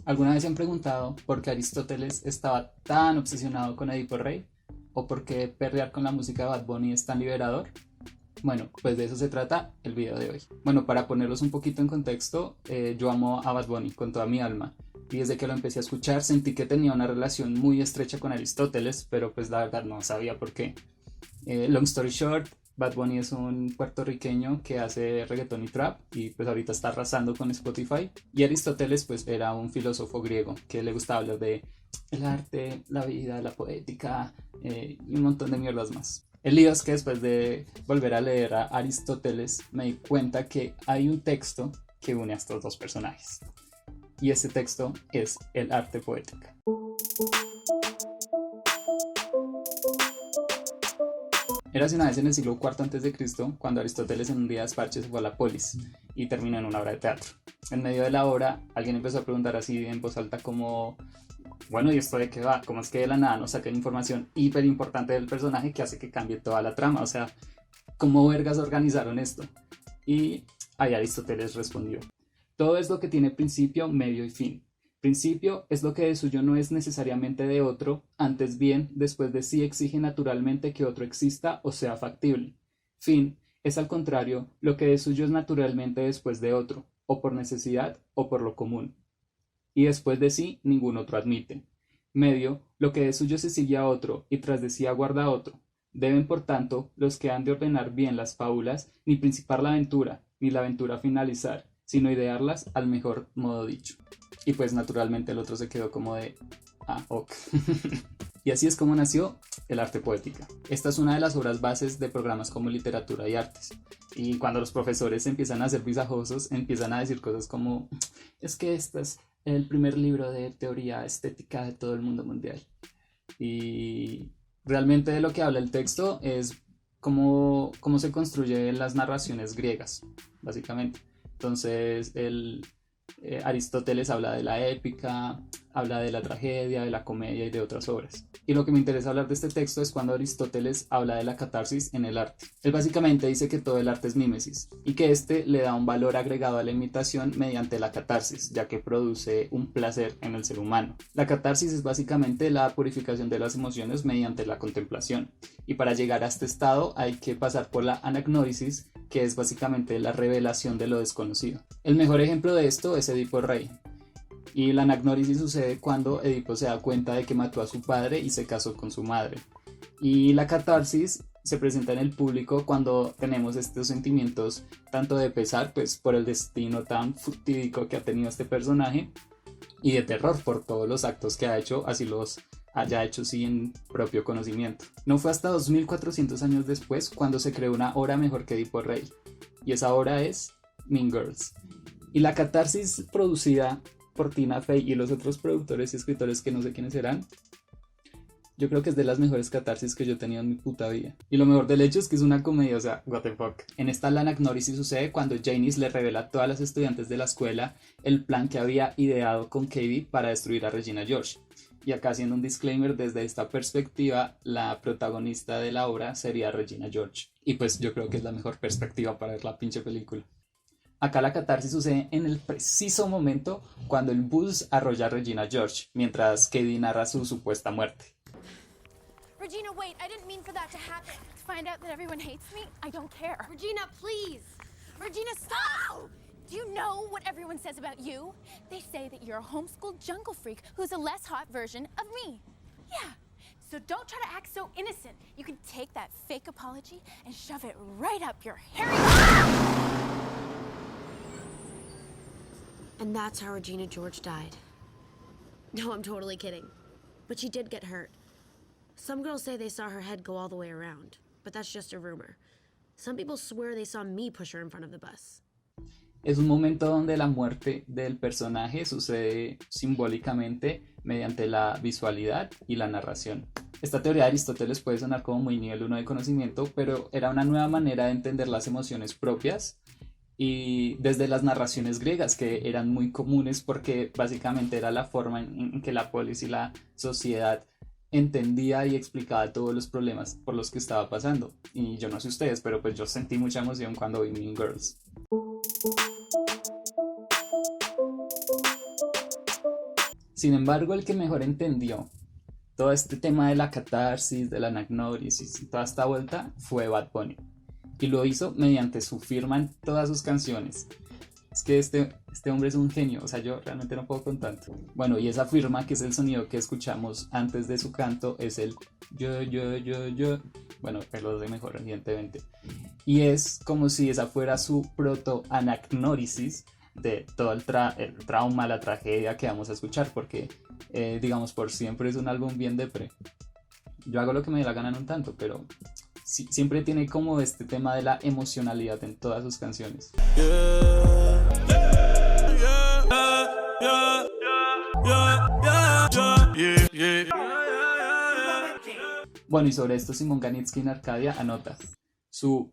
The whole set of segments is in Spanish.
¿Alguna vez se han preguntado por qué Aristóteles estaba tan obsesionado con Edipo Rey? ¿O por qué perrear con la música de Bad Bunny es tan liberador? Bueno, pues de eso se trata el video de hoy. Bueno, para ponerlos un poquito en contexto, yo amo a Bad Bunny con toda mi alma. Y desde que lo empecé a escuchar sentí que tenía una relación muy estrecha con Aristóteles, pero pues la verdad no sabía por qué. Long story short, Bad Bunny es un puertorriqueño que hace reggaetón y trap y pues ahorita está arrasando con Spotify. Y Aristóteles pues era un filósofo griego que le gustaba hablar de el arte, la vida, la poética y un montón de mierdas más. El lío es que después de volver a leer a Aristóteles me di cuenta que hay un texto que une a estos dos personajes. Y ese texto es el arte poética. Érase una vez en el siglo IV a.C., cuando Aristóteles en un día de despache se fue a la polis y terminó en una obra de teatro. En medio de la obra, alguien empezó a preguntar así en voz alta como, bueno, ¿y esto de qué va? ¿Cómo es que de la nada nos sacan información hiper importante del personaje que hace que cambie toda la trama? O sea, ¿cómo vergas organizaron esto? Y ahí Aristóteles respondió, todo es lo que tiene principio, medio y fin. Principio es lo que de suyo no es necesariamente de otro, antes bien, después de sí exige naturalmente que otro exista o sea factible. Fin es al contrario lo que de suyo es naturalmente después de otro, o por necesidad o por lo común. Y después de sí ningún otro admite. Medio, lo que de suyo se sigue a otro y tras de sí aguarda a otro. Deben, por tanto, los que han de ordenar bien las fábulas, ni principar la aventura, ni la aventura finalizar, sino idearlas al mejor modo dicho. Y pues naturalmente el otro se quedó como de, ah, ok. Y así es como nació el arte poética. Esta es una de las obras bases de programas como literatura y artes. Y cuando los profesores empiezan a ser visajosos, empiezan a decir cosas como, es que este es el primer libro de teoría estética de todo el mundo mundial. Y realmente de lo que habla el texto es cómo se construyen las narraciones griegas, básicamente. Entonces, Aristóteles habla de la épica, habla de la tragedia, de la comedia y de otras obras. Y lo que me interesa hablar de este texto es cuando Aristóteles habla de la catarsis en el arte. Él básicamente dice que todo el arte es mímesis y que este le da un valor agregado a la imitación mediante la catarsis, ya que produce un placer en el ser humano. La catarsis es básicamente la purificación de las emociones mediante la contemplación. Y para llegar a este estado hay que pasar por la anagnórisis, que es básicamente la revelación de lo desconocido. El mejor ejemplo de esto es Edipo Rey. Y la anagnórisis sucede cuando Edipo se da cuenta de que mató a su padre y se casó con su madre. Y la catarsis se presenta en el público cuando tenemos estos sentimientos tanto de pesar pues por el destino tan fatídico que ha tenido este personaje y de terror por todos los actos que ha hecho, así los haya hecho sin propio conocimiento. No fue hasta 2400 años después cuando se creó una obra mejor que Edipo Rey, y esa obra es Mean Girls. Y la catarsis producida por Tina Fey y los otros productores y escritores que no sé quiénes serán, yo creo que es de las mejores catarsis que yo he tenido en mi puta vida. Y lo mejor del hecho es que es una comedia, o sea, what the fuck. En esta la anagnórisis sucede cuando Janice le revela a todas las estudiantes de la escuela el plan que había ideado con Katie para destruir a Regina George. Y acá haciendo un disclaimer, desde esta perspectiva, la protagonista de la obra sería Regina George. Y pues yo creo que es la mejor perspectiva para ver la pinche película. Acá la catarsis sucede en el preciso momento cuando el bus arrolla a Regina George, mientras Katie narra su supuesta muerte. Regina, wait, I didn't mean for that to happen. To find out that everyone hates me, I don't care. Regina, please. Regina, stop! Do you know what everyone says about you? They say that you're a homeschooled jungle freak who's a less hot version of me. Yeah, so don't try to act so innocent. You can take that fake apology and shove it right up your hairy... And that's how Regina George died. No, I'm totally kidding. But she did get hurt. Some girls say they saw her head go all the way around, but that's just a rumor. Some people swear they saw me push her in front of the bus. Es un momento donde la muerte del personaje sucede simbólicamente mediante la visualidad y la narración. Esta teoría de Aristóteles puede sonar como muy nivel 1 de conocimiento, pero era una nueva manera de entender las emociones propias y desde las narraciones griegas que eran muy comunes porque básicamente era la forma en que la polis y la sociedad entendía y explicaba todos los problemas por los que estaba pasando. Y yo no sé ustedes, pero pues yo sentí mucha emoción cuando vi Mean Girls. Sin embargo, el que mejor entendió todo este tema de la catarsis, de la anagnórisis y toda esta vuelta fue Bad Bunny. Y lo hizo mediante su firma en todas sus canciones. Es que este hombre es un genio, o sea, yo realmente no puedo con tanto. Bueno, y esa firma, que es el sonido que escuchamos antes de su canto, es el yo. Bueno, él lo hace mejor, evidentemente. Y es como si esa fuera su proto-anagnórisis de todo el trauma, la tragedia que vamos a escuchar, porque, digamos, Por Siempre es un álbum bien depre. Yo hago lo que me dé la gana, no tanto, pero sí, siempre tiene como este tema de la emocionalidad en todas sus canciones. Bueno, y sobre esto Simón Ganitsky en Arcadia anota: su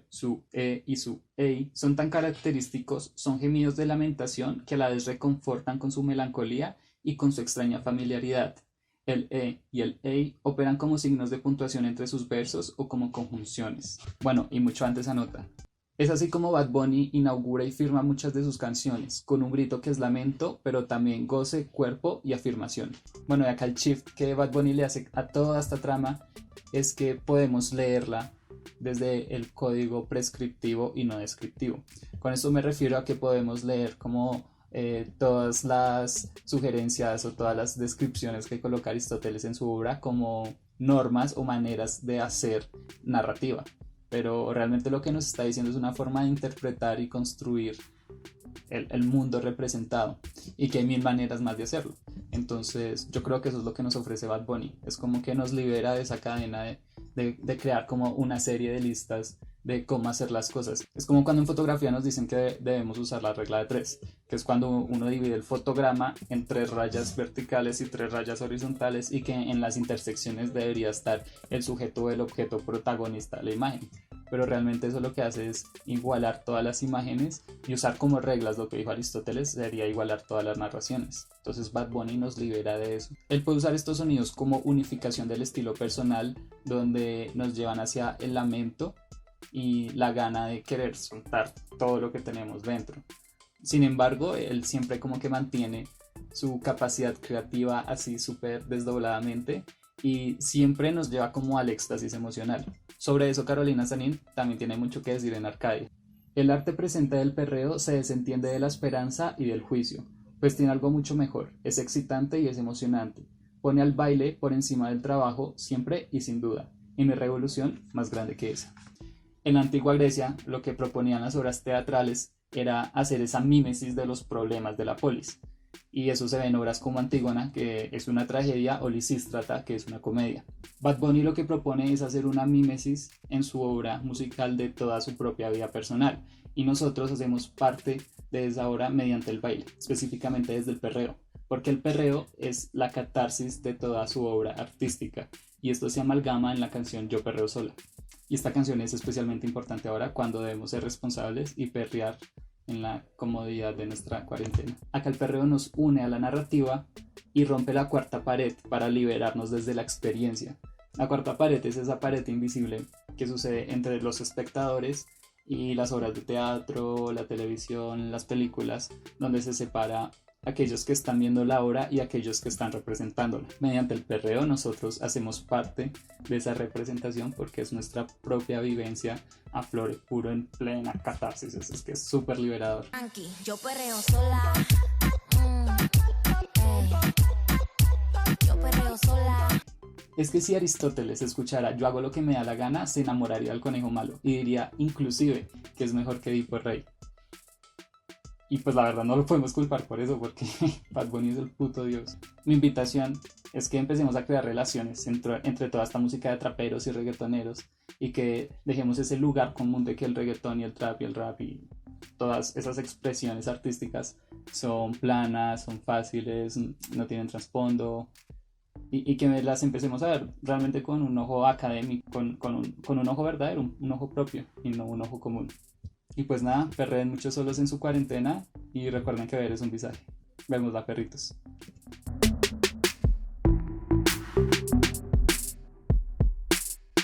su y su ey son tan característicos, son gemidos de lamentación que a la vez reconfortan con su melancolía y con su extraña familiaridad. El y el ey operan como signos de puntuación entre sus versos o como conjunciones. Bueno, y mucho antes anota: es así como Bad Bunny inaugura y firma muchas de sus canciones, con un grito que es lamento, pero también goce, cuerpo y afirmación. Bueno, y acá el shift que Bad Bunny le hace a toda esta trama es que podemos leerla desde el código prescriptivo y no descriptivo. Con esto me refiero a que podemos leer como todas las sugerencias o todas las descripciones que coloca Aristóteles en su obra como normas o maneras de hacer narrativa. Pero realmente lo que nos está diciendo es una forma de interpretar y construir el mundo representado, y que hay mil maneras más de hacerlo. Entonces yo creo que eso es lo que nos ofrece Bad Bunny. Es como que nos libera de esa cadena de crear como una serie de listas de cómo hacer las cosas. Es como cuando en fotografía nos dicen que debemos usar la regla de 3, que es cuando uno divide el fotograma en 3 rayas verticales y 3 rayas horizontales, y que en las intersecciones debería estar el sujeto o el objeto protagonista de la imagen. Pero realmente eso lo que hace es igualar todas las imágenes y usar como reglas lo que dijo Aristóteles sería igualar todas las narraciones. Entonces Bad Bunny nos libera de eso. Él puede usar estos sonidos como unificación del estilo personal, donde nos llevan hacia el lamento y la gana de querer soltar todo lo que tenemos dentro. Sin embargo, él siempre como que mantiene su capacidad creativa así súper desdobladamente, y siempre nos lleva como al éxtasis emocional. Sobre eso Carolina Sanín también tiene mucho que decir en Arcadia. El arte presente del perreo se desentiende de la esperanza y del juicio, pues tiene algo mucho mejor, es excitante y es emocionante. Pone al baile por encima del trabajo siempre y sin duda, y no hay revolución más grande que esa. En la antigua Grecia, lo que proponían las obras teatrales era hacer esa mímesis de los problemas de la polis. Y eso se ve en obras como Antígona, que es una tragedia, o Lisístrata, que es una comedia. Bad Bunny lo que propone es hacer una mímesis en su obra musical de toda su propia vida personal, y nosotros hacemos parte de esa obra mediante el baile, específicamente desde el perreo, porque el perreo es la catarsis de toda su obra artística, y esto se amalgama en la canción Yo Perreo Sola. Y esta canción es especialmente importante ahora, cuando debemos ser responsables y perrear en la comodidad de nuestra cuarentena. Acá el perreo nos une a la narrativa y rompe la cuarta pared para liberarnos desde la experiencia. La cuarta pared es esa pared invisible que sucede entre los espectadores y las obras de teatro, la televisión, las películas, donde se separa aquellos que están viendo la obra y aquellos que están representándola. Mediante el perreo nosotros hacemos parte de esa representación, porque es nuestra propia vivencia a flor puro en plena catarsis. Es que es súper liberador. Yo perreo sola. Yo perreo sola. Es que si Aristóteles escuchara Yo hago lo que me da la gana, se enamoraría del conejo malo y diría inclusive que es mejor que Edipo el Rey. Y pues la verdad no lo podemos culpar por eso, porque Bad Bunny es el puto dios. Mi invitación es que empecemos a crear relaciones entre toda esta música de traperos y reggaetoneros, y que dejemos ese lugar común de que el reggaetón y el trap y el rap y todas esas expresiones artísticas son planas, son fáciles, no tienen trasfondo, y que las empecemos a ver realmente con un ojo académico, con un ojo verdadero, un ojo propio y no un ojo común. Y pues nada, perreen mucho solos en su cuarentena y recuerden que ver es un visaje. Vemos la perritos.